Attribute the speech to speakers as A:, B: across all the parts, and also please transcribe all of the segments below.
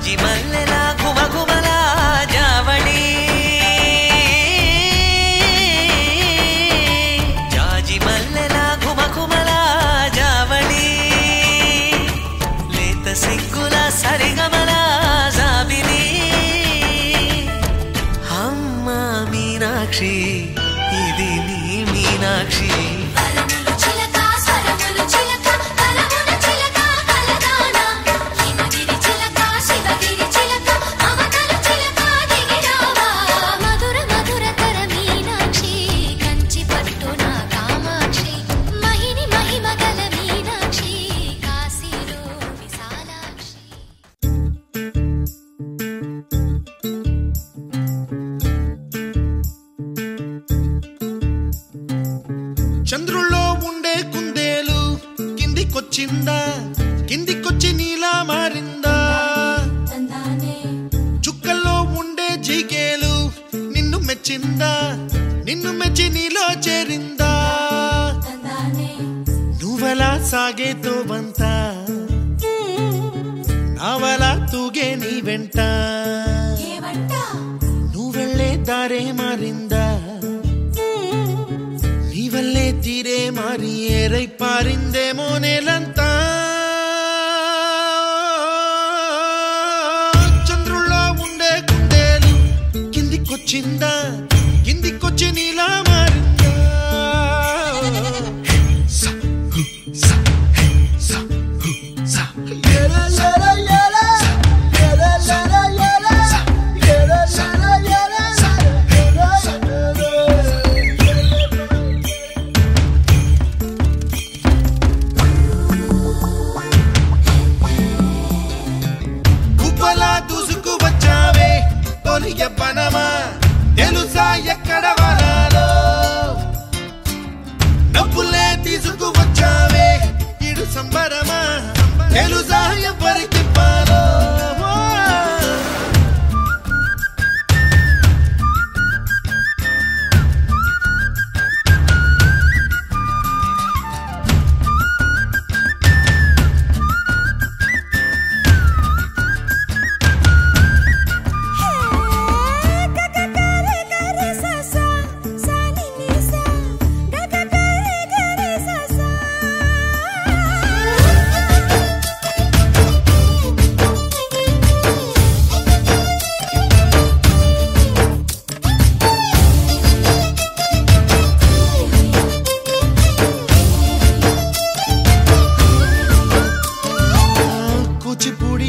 A: జాజి మల్లెలా ఘుమఘుమలా జావళి జాజి మల్లెలా ఘుమఘుమలా జావళి లేత సిగ్గుల సరిగమలా జాబిలి అమ్మ మీనాక్షి ఇది నీ మీనాక్షి
B: చంద్రుల్లో ఉండే కుందేలు కిందికొచ్చిందా కిందికొచ్చి నీలా మారిందా చుక్కల్లో ఉండే జీకేలు నిన్ను మెచ్చిందా నిన్ను మెచ్చి నీలో చేరిందా నువ్వలా సాగేతో వంత నావలా తూగే నీ వెంట నువ్వెళ్ళే దారే మారిందా నీవల్లే తీరే మారి ఏరై పారిందేమో నేలంతా చంద్రుల్లో ఉండే కుందేలు కిందికొచ్చిందా కిందికొచ్చి నీలా మారిందా పనమా తెలుసా ఎక్కడ వనాలో డబ్బులే తీసుకువచ్చావే ఇడు సంబరమా తెలుసా ఎవరికి పాలో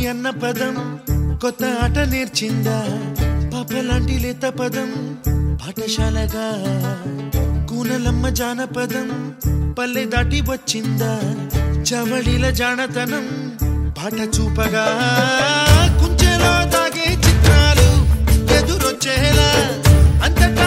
B: అన్న పదం కొత్త ఆట నేర్చిందా పాపలాంటి లేత పదం పాఠశాలగా కూనలమ్మ జానపదం పల్లె దాటి వచ్చిందా చవళిల జానతనం పాట చూపగా కుంచెలో దాగే చిత్రాలు ఎదురొచ్చేలా అంతటా